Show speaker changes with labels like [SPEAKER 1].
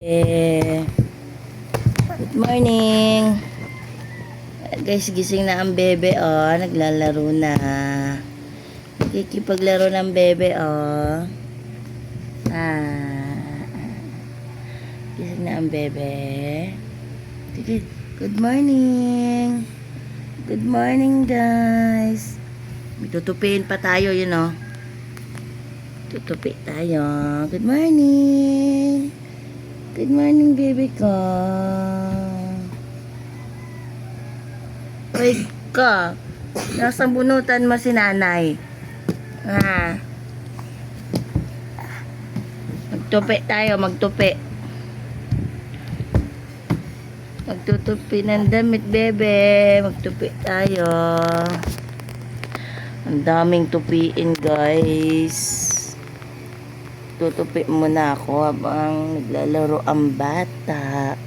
[SPEAKER 1] Good morning. Guys, gising na ang bebe, oh. Naglalaro na. Nakikipaglaro ng bebe, oh. Gising na ang bebe. Sige, good morning. Good morning, guys. May tutupiin pa tayo, yun, oh. Tutupi tayo. Good morning. Good morning, baby ko. Uy ka. Nasa bunutan mo si nanay. Magtupi tayo, magtupi. Magtutupi ng damit, bebe. Magtupi tayo. Ang daming tupiin, guys. Tutupi muna ako habang naglalaro ang bata.